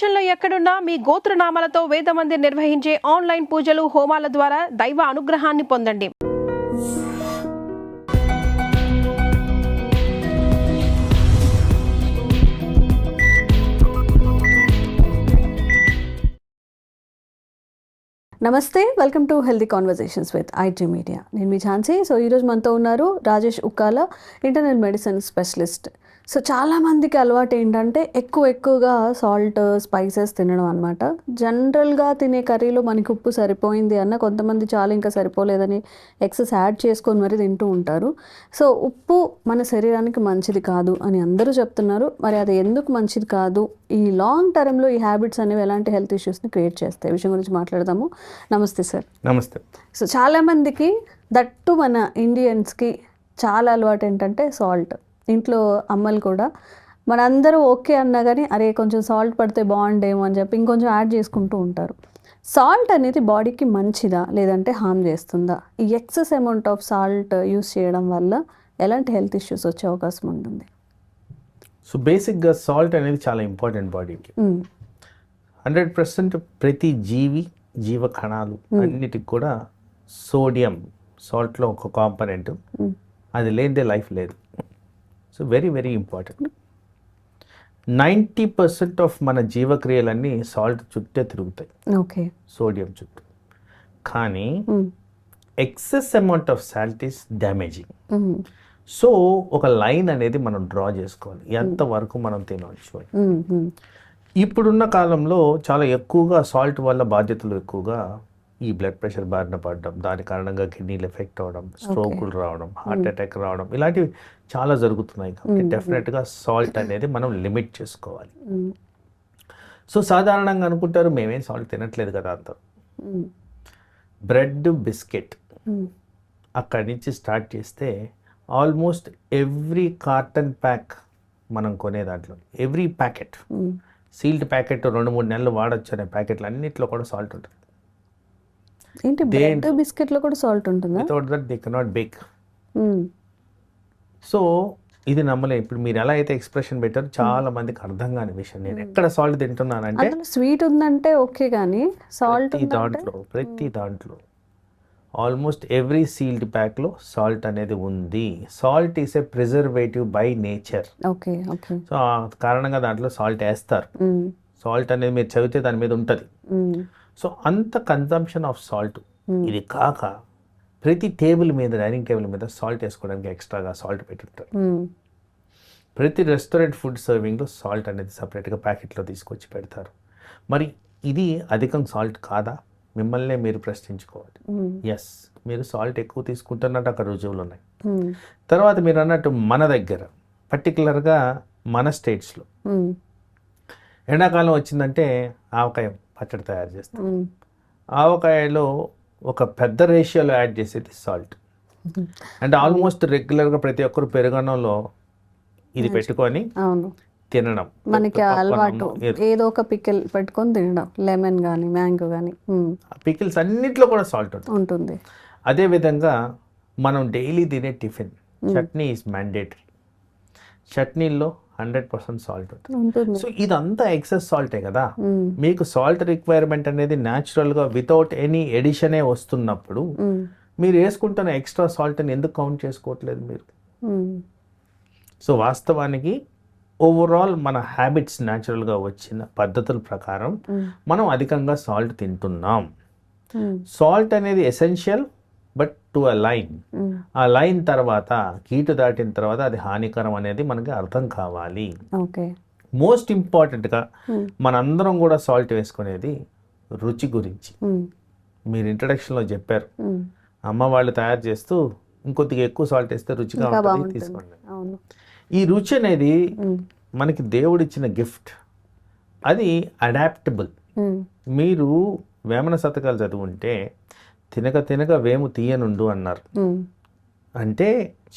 ప్రపంచంలో ఎక్కడున్నా మీ గోత్రనామాలతో వేదమందిర్ నిర్వహించే ఆన్లైన్ పూజలు హోమాల ద్వారా దైవ అనుగ్రహాన్ని పొందండి. నమస్తే, welcome to healthy conversations with IT media. నేను మీ ఝాన్సీ. సో ఈరోజు మనతో ఉన్నారు Rajesh Ukkala, internal medicine specialist. So చాలామందికి అలవాటు ఏంటంటే ఎక్కువగా సాల్ట్, స్పైసెస్ తినడం అనమాట. జనరల్గా తినే కర్రీలో మనకి ఉప్పు సరిపోయింది అన్న, కొంతమంది చాలా ఇంకా సరిపోలేదని ఎక్సెస్ యాడ్ చేసుకొని మరి తింటూ ఉంటారు. సో ఉప్పు మన శరీరానికి మంచిది కాదు అని అందరూ చెప్తున్నారు. మరి అది ఎందుకు మంచిది కాదు, ఈ లాంగ్ టర్మ్లో ఈ హ్యాబిట్స్ అనేవి ఎలాంటి హెల్త్ ఇష్యూస్ని క్రియేట్ చేస్తాయి, విషయం గురించి మాట్లాడదాము. నమస్తే సార్. నమస్తే. సో చాలామందికి, దట్టు మన ఇండియన్స్కి చాలా అలవాటు ఏంటంటే సాల్ట్. ఇంట్లో అమ్మలు కూడా మనందరూ ఓకే అన్నా కానీ అరే కొంచెం సాల్ట్ పడితే బాగుండేమో అని చెప్పి ఇంకొంచెం యాడ్ చేసుకుంటూ ఉంటారు. సాల్ట్ అనేది బాడీకి మంచిదా లేదంటే హార్మ్ చేస్తుందా? ఈ excess amount of salt use చేయడం వల్ల ఎలాంటి హెల్త్ ఇష్యూస్ వచ్చే అవకాశం ఉంటుంది? సో బేసిక్గా సాల్ట్ అనేది చాలా ఇంపార్టెంట్ బాడీకి. 100% ప్రతి జీవ కణాలు అన్నిటికి కూడా సోడియం, సాల్ట్లో ఒక కాంపనెంట్, అది లేనిదే లైఫ్ లేదు. So very very important. 90% of మన జీవక్రియలన్నీ సాల్ట్ చుట్టే తిరుగుతాయి, ఓకే, సోడియం చుట్టూ. కానీ excess amount of salt is damaging. So ఒక లైన్ అనేది మనం డ్రా చేసుకోవాలి, ఎంతవరకు మనం తినవచ్చు అని. ఇప్పుడున్న కాలంలో చాలా ఎక్కువగా సాల్ట్ వల్ల బాధ్యతలు ఎక్కువగా ఈ బ్లడ్ ప్రెషర్ బారిన పడడం, దాని కారణంగా కిడ్నీలు ఎఫెక్ట్ అవ్వడం, స్ట్రోకులు రావడం, హార్ట్ అటాక్ రావడం, ఇలాంటివి చాలా జరుగుతున్నాయి. కాబట్టి డెఫినెట్గా సాల్ట్ అనేది మనం లిమిట్ చేసుకోవాలి. సో సాధారణంగా అనుకుంటారు మేమేం సాల్ట్ తినట్లేదు కదా అంటారు. బ్రెడ్, బిస్కెట్ అక్కడి నుంచి స్టార్ట్ చేస్తే ఆల్మోస్ట్ ఎవ్రీ కార్టన్ ప్యాక్ మనం కొనే దాంట్లో, ఎవ్రీ ప్యాకెట్, సీల్డ్ ప్యాకెట్ 2-3 నెలలు వాడచ్చు అనే ప్యాకెట్లు అన్నింటిలో కూడా సాల్ట్ ఉంటుంది. ఏంటి, బ్రెడ్ బిస్కెట్లో కూడా సాల్ట్ ఉంటుందా? Without that they cannot bake. So ఇది నమ్మలే. ఇప్పుడు మీరు ఎలా అయితే ఎక్స్ప్రెషన్ పెట్టారో చాలా మందికి అర్థం కాని విషయం. నేను ఎక్కడ సాల్ట్ తింటున్నానంటే, స్వీట్ ఉందంటే ఓకే, కానీ సాల్ట్ ప్రతి దాంట్లో ఆల్మోస్ట్ ఎవ్రీ సీల్డ్ ప్యాక్లో సాల్ట్ అనేది ఉంది. Salt is a preservative by nature. Okay okay. So ఆ కారణంగా దాంట్లో సాల్ట్ వేస్తారు. సాల్ట్ అనేది మీరు చదివితే దాని మీద ఉంటుంది. సో అంత కన్జంప్షన్ ఆఫ్ సాల్ట్. ఇది కాక ప్రతి టేబుల్ మీద, డైనింగ్ టేబుల్ మీద సాల్ట్ వేసుకోవడానికి ఎక్స్ట్రాగా సాల్ట్ పెట్టుంటారు. ప్రతి రెస్టారెంట్ ఫుడ్ సర్వింగ్లో సాల్ట్ అనేది సపరేట్గా ప్యాకెట్లో తీసుకొచ్చి పెడతారు. మరి ఇది అధికం సాల్ట్ కాదా? మిమ్మల్నే మీరు ప్రశ్నించుకోవాలి. ఎస్, మీరు సాల్ట్ ఎక్కువ తీసుకుంటున్నట్టు అక్కడ రుజువులు ఉన్నాయి. తర్వాత మీరు అన్నట్టు మన దగ్గర పర్టికులర్గా మన స్టేట్స్లో ఎండాకాలం వచ్చిందంటే ఆవకాయ పచ్చడి తయారు చేస్తాం. ఆవకాయలో ఒక పెద్ద రేషియోలో యాడ్ చేసేది సాల్ట్. అంటే ఆల్మోస్ట్ రెగ్యులర్గా ప్రతి ఒక్కరు పెరుగన్నంలో ఇది పెట్టుకొని తినడం, మనకి అలవాటు. ఏదో ఒక పికిల్ పెట్టుకొని తినడం, లెమన్ కానీ మ్యాంగో కానీ. పికిల్స్ అన్నిట్లో కూడా సాల్ట్ ఉంటుంది. అదేవిధంగా మనం డైలీ తినే టిఫిన్ చట్నీ ఈజ్ మ్యాండేటరీ. చట్నీల్లో 100% సాల్ట్ ఉంటుంది. సో ఇదంతా ఎక్సెస్ సాల్టే కదా. మీకు సాల్ట్ రిక్వైర్మెంట్ అనేది న్యాచురల్గా వితౌట్ ఎనీ ఎడిషనే వస్తున్నప్పుడు మీరు వేసుకుంటున్న ఎక్స్ట్రా సాల్ట్ని ఎందుకు కౌంట్ చేసుకోవట్లేదు మీరు? సో వాస్తవానికి ఓవరాల్ మన హ్యాబిట్స్ న్యాచురల్గా వచ్చిన పద్ధతుల ప్రకారం మనం అధికంగా సాల్ట్ తింటున్నాం. సాల్ట్ అనేది essential but to a line. ఆ లైన్ తర్వాత కీటు దాటిన తర్వాత అది హానికరం అనేది మనకి అర్థం కావాలి. మోస్ట్ ఇంపార్టెంట్గా మనందరం కూడా సాల్ట్ వేసుకునేది రుచి గురించి. మీరు ఇంట్రడక్షన్లో చెప్పారు, అమ్మ వాళ్ళు తయారు చేస్తూ ఇంకొద్దిగా ఎక్కువ సాల్ట్ వేస్తే రుచిగా ఉంటుంది, తీసుకోండి. ఈ రుచి అనేది మనకి దేవుడిచ్చిన గిఫ్ట్. అది అడాప్టబుల్. మీరు వేమన శతకాలు చదువుంటే తినక తినక వేము తీయనుండు అన్నారు. అంటే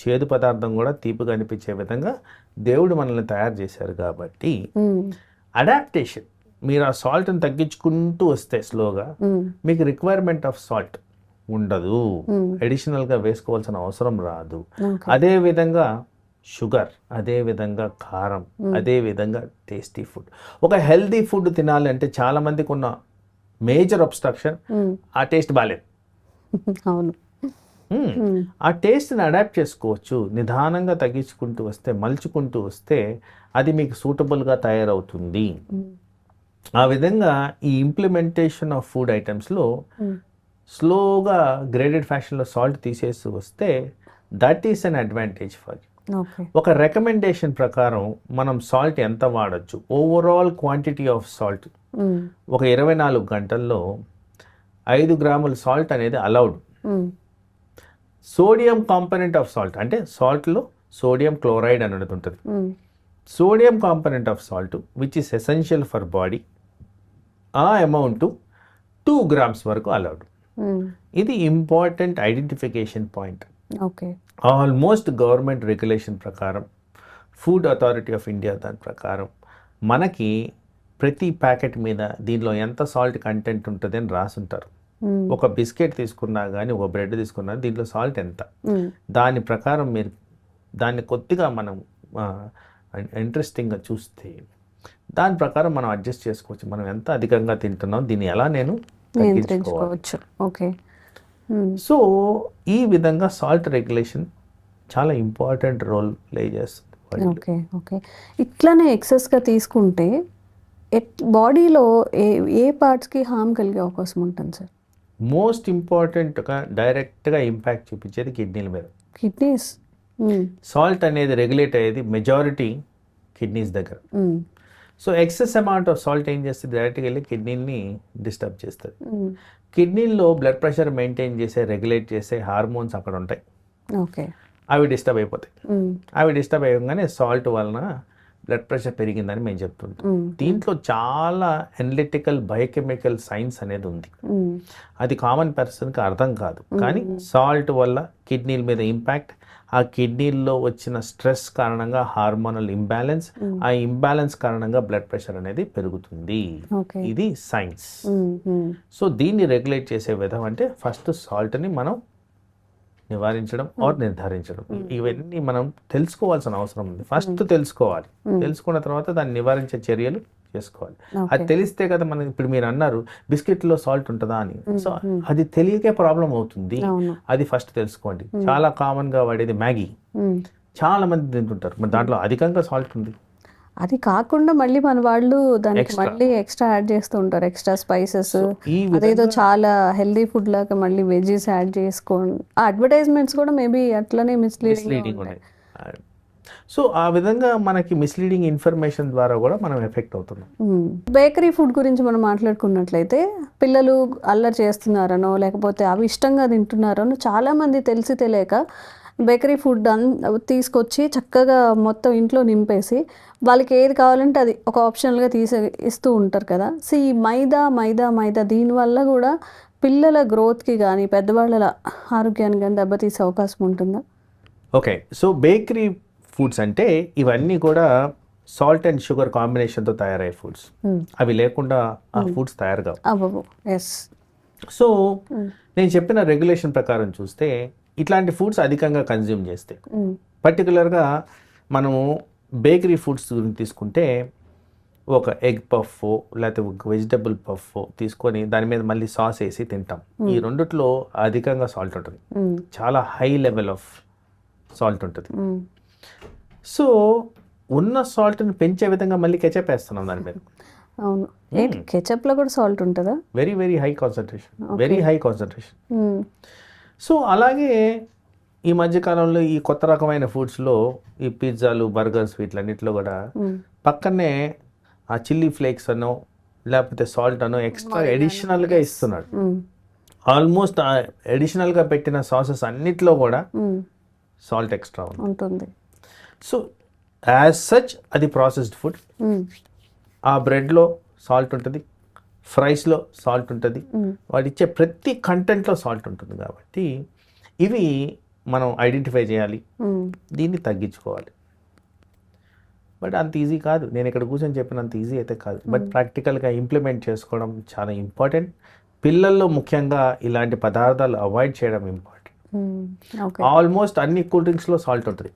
చేదు పదార్థం కూడా తీపిగా అనిపించే విధంగా దేవుడు మనల్ని తయారు చేశారు. కాబట్టి అడాప్టేషన్, మీరు ఆ సాల్ట్ని తగ్గించుకుంటూ వస్తే స్లోగా మీకు రిక్వైర్మెంట్ ఆఫ్ సాల్ట్ ఉండదు, అడిషనల్గా వేసుకోవాల్సిన అవసరం రాదు. అదేవిధంగా షుగర్, అదే విధంగా కారం, అదే విధంగా టేస్టీ ఫుడ్. ఒక హెల్దీ ఫుడ్ తినాలంటే చాలా మందికి ఉన్న మేజర్ అబ్స్ట్రక్షన్ ఆ టేస్ట్ బాగాలేదు. అవును. ఆ టేస్ట్ని అడాప్ట్ చేసుకోవచ్చు. నిదానంగా తగ్గించుకుంటూ వస్తే, మలుచుకుంటూ వస్తే అది మీకు సూటబుల్గా తయారవుతుంది. ఆ విధంగా ఈ ఇంప్లిమెంటేషన్ ఆఫ్ ఫుడ్ ఐటమ్స్లో స్లోగా గ్రేడెడ్ ఫ్యాషన్లో సాల్ట్ తీసేసి వస్తే that is an advantage for you. Okay. ఒక రికమెండేషన్ ప్రకారం మనం సాల్ట్ ఎంత వాడచ్చు, ఓవరాల్ క్వాంటిటీ ఆఫ్ సాల్ట్ ఒక 24 గంటల్లో 5 గ్రాముల సాల్ట్ అనేది allowed. Sodium component of salt అంటే సాల్ట్లో సోడియం క్లోరైడ్ అనేది ఉంటుంది. Sodium component of salt which is essential for body, ఆ అమౌంట్ 2 గ్రామ్స్ వరకు అలౌడ్. ఇది important identification point. Okay. Almost government regulation ప్రకారం, ఫుడ్ అథారిటీ ఆఫ్ ఇండియా దాని ప్రకారం మనకి ప్రతి ప్యాకెట్ మీద దీనిలో ఎంత సాల్ట్ కంటెంట్ ఉంటుంది అని రాసుంటారు. ఒక బిస్కెట్ తీసుకున్నా కానీ, ఒక బ్రెడ్ తీసుకున్నా దీంట్లో సాల్ట్ ఎంత, దాని ప్రకారం మీరు దాన్ని కొద్దిగా మనం ఇంట్రెస్టింగ్గా చూస్తే దాని ప్రకారం మనం అడ్జస్ట్ చేసుకోవచ్చు. మనం ఎంత అధికంగా తింటున్నాం, దీన్ని ఎలా నేను నియంత్రించుకోవచ్చు. ఓకే. సో ఈ విధంగా సాల్ట్ రెగ్యులేషన్ చాలా ఇంపార్టెంట్ రోల్ ప్లే చేస్తుంది. ఓకే. ఓకే. ఇట్లానే ఎక్సెస్గా తీసుకుంటే బాడీలో ఏ పార్ట్స్కి హామ్ కలిగే అవకాశం ఉంటుంది సార్? మోస్ట్ ఇంపార్టెంట్గా డైరెక్ట్గా ఇంపాక్ట్ చూపించేది కిడ్నీల మీద. కిడ్నీస్. సాల్ట్ అనేది రెగ్యులేట్ అయ్యేది మెజారిటీ కిడ్నీస్ దగ్గర. So excess amount of salt ఏం చేస్తుంది, డైరెక్ట్గా వెళ్ళి కిడ్నీని డిస్టర్బ్ చేస్తుంది. కిడ్నీలో బ్లడ్ ప్రెషర్ మెయింటైన్ చేసే, రెగ్యులేట్ చేసే హార్మోన్స్ అక్కడ ఉంటాయి. ఓకే. అవి డిస్టర్బ్ అయిపోతాయి. అవి డిస్టర్బ్ అయ్యగానే సాల్ట్ వలన బ్లడ్ ప్రెషర్ పెరిగిందని మేము చెప్తుంటాం. దీంట్లో చాలా అనలిటికల్ బయోకెమికల్ సైన్స్ అనేది ఉంది. అది కామన్ పర్సన్కి అర్థం కాదు. కానీ సాల్ట్ వల్ల కిడ్నీల మీద ఇంపాక్ట్, ఆ కిడ్నీల్లో వచ్చిన స్ట్రెస్ కారణంగా హార్మోనల్ ఇంబ్యాలెన్స్, ఆ ఇంబ్యాలెన్స్ కారణంగా బ్లడ్ ప్రెషర్ అనేది పెరుగుతుంది. ఇది సైన్స్. సో దీన్ని రెగ్యులేట్ చేసే విధం అంటే ఫస్ట్ సాల్ట్ని మనం నివారించడం ఆర్ నిర్ధారించడం, ఇవన్నీ మనం తెలుసుకోవాల్సిన అవసరం ఉంది. ఫస్ట్ తెలుసుకోవాలి, తెలుసుకున్న తర్వాత దాన్ని నివారించే చర్యలు చేసుకోవాలి. అది తెలిస్తే కదా మనం, ఇప్పుడు మీరు అన్నారు బిస్కెట్లో సాల్ట్ ఉంటుందా అని, సో అది తెలియకే ప్రాబ్లం అవుతుంది. అది ఫస్ట్ తెలుసుకోండి. చాలా కామన్ గా వాడేది మ్యాగీ, చాలా మంది తింటుంటారు, మరి దాంట్లో అధికంగా సాల్ట్ ఉంది. అది కాకుండా మళ్ళీ మన వాళ్ళు దానికి మళ్ళీ ఎక్స్ట్రా యాడ్ చేస్తూ ఉంటారు, ఎక్స్ట్రా స్పైసెస్. అదేదో చాలా హెల్దీ ఫుడ్ లాగా మళ్ళీ వెజీస్ యాడ్ చేసుకోండి. ఆ అడ్వర్టైజ్మెంట్స్ కూడా మేబీ అట్లనే మిస్లీడింగ్ ఉన్నాయి. సో ఆ విధంగా మనకి మిస్లీడింగ్ ఇన్ఫర్మేషన్ ద్వారా కూడా మనం ఎఫెక్ట్ అవుతున్నాం. బేకరీ ఫుడ్ గురించి మనం మాట్లాడుకున్నట్లయితే పిల్లలు అల్లరి చేస్తున్నారనో లేకపోతే అవి ఇష్టంగా తింటున్నారనో చాలా మంది తెలిసి తెలియక బేకరీ ఫుడ్ తీసుకొచ్చి చక్కగా మొత్తం ఇంట్లో నింపేసి వాళ్ళకి ఏది కావాలంటే అది ఒక ఆప్షనల్గా ఇస్తూ ఉంటారు కదా. సో ఈ మైదా మైదా మైదా దీనివల్ల కూడా పిల్లల గ్రోత్కి కానీ పెద్దవాళ్ళ ఆరోగ్యానికి కానీ దెబ్బతీసే అవకాశం ఉంటుందా? ఓకే. సో బేకరీ ఫుడ్స్ అంటే ఇవన్నీ కూడా సాల్ట్ అండ్ షుగర్ కాంబినేషన్తో తయారయ్యే ఫుడ్స్. అవి లేకుండా ఆ ఫుడ్స్ తయారు కావు. సో నేను చెప్పిన రెగ్యులేషన్ ప్రకారం చూస్తే ఇట్లాంటి ఫుడ్స్ అధికంగా కన్జ్యూమ్ చేస్తే, పర్టికులర్గా మనము బేకరీ ఫుడ్స్ గురించి తీసుకుంటే ఒక ఎగ్ పఫ్ లేకపోతే ఒక వెజిటబుల్ పఫ్ తీసుకొని దాని మీద మళ్ళీ సాస్ వేసి తింటాం. ఈ రెండిట్లో అధికంగా సాల్ట్ ఉంటుంది, చాలా హై లెవెల్ ఆఫ్ సాల్ట్ ఉంటుంది. సో ఉన్న సాల్ట్ని పెంచే విధంగా మళ్ళీ కెచప్ వేస్తున్నాం దాని మీద. అవును, కెచప్లో కూడా సాల్ట్ ఉంటుందా? Very very high concentration, very high concentration. So అలాగే ఈ మధ్యకాలంలో ఈ కొత్త రకమైన ఫుడ్స్లో ఈ పిజ్జాలు, బర్గర్స్ వీటిలన్నిటిలో కూడా పక్కనే ఆ చిల్లీ ఫ్లేక్స్ అనో లేకపోతే సాల్ట్ అనో ఎక్స్ట్రా అడిషనల్గా ఇస్తున్నాడు. ఆల్మోస్ట్ అడిషనల్గా పెట్టిన సాసెస్ అన్నిట్లో కూడా సాల్ట్ ఎక్స్ట్రా ఉంటుంది. సో యాజ్ సచ్ అది ప్రాసెస్డ్ ఫుడ్. ఆ బ్రెడ్లో సాల్ట్ ఉంటుంది, ఫ్రైస్లో సాల్ట్ ఉంటుంది, వాడు ఇచ్చే ప్రతి కంటెంట్లో సాల్ట్ ఉంటుంది. కాబట్టి ఇవి మనం ఐడెంటిఫై చేయాలి, దీన్ని తగ్గించుకోవాలి. బట్ అంత ఈజీ కాదు, నేను ఇక్కడ కూర్చొని చెప్పినంత ఈజీ అయితే కాదు. బట్ ప్రాక్టికల్గా ఇంప్లిమెంట్ చేసుకోవడం చాలా ఇంపార్టెంట్. పిల్లల్లో ముఖ్యంగా ఇలాంటి పదార్థాలు అవాయిడ్ చేయడం ఇంపార్టెంట్. ఆల్మోస్ట్ అన్ని కూల్ డ్రింక్స్లో సాల్ట్ ఉంటుంది.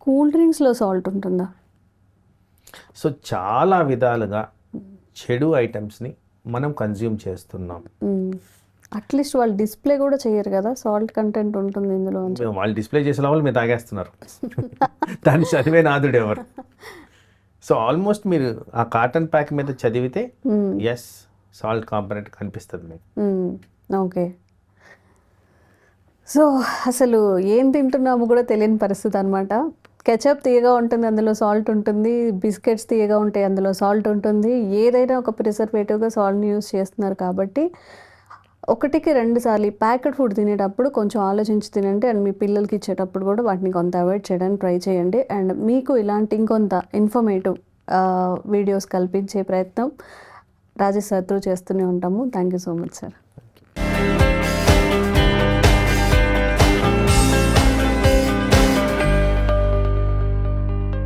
కూల్ డ్రింక్స్లో సాల్ట్ ఉంటుందా? సో చాలా విధాలుగా చెడు ఐటమ్స్ని మనం కన్జ్యూమ్ చేస్తున్నాం. అట్లీస్ట్ వాళ్ళు డిస్ప్లే కూడా చేయరు కదా సాల్ట్ కంటెంట్ ఉంటుంది ఇందులో అని. వాళ్ళు డిస్ప్లే చేసే వాళ్ళు మీరు తాగేస్తున్నారు. దాన్ని చదివే నాదుడు ఎవరు? సో ఆల్మోస్ట్ మీరు ఆ కాటన్ ప్యాక్ మీద చదివితే ఎస్ సాల్ట్ కాంపనెంట్ కనిపిస్తుంది మీకు. ఓకే. సో అసలు ఏం తింటున్నామో కూడా తెలియని పరిస్థితి అనమాట. కెచప్ తీయగా ఉంటుంది, అందులో సాల్ట్ ఉంటుంది. బిస్కెట్స్ తీయగా ఉంటాయి, అందులో సాల్ట్ ఉంటుంది. ఏదైనా ఒక ప్రిజర్వేటివ్గా సాల్ట్ని యూస్ చేస్తున్నారు కాబట్టి 1కి 2 సార్లు ఈ ప్యాకెట్ ఫుడ్ తినేటప్పుడు కొంచెం ఆలోచించి తినండి. అండ్ మీ పిల్లలకి ఇచ్చేటప్పుడు కూడా వాటిని కొంత అవాయిడ్ చేయడానికి ట్రై చేయండి. అండ్ మీకు ఇలాంటి ఇంకొంత ఇన్ఫర్మేటివ్ వీడియోస్ కల్పించే ప్రయత్నం రాజేష్ సార్తో చేస్తూనే ఉంటాము. Thank you so much sir.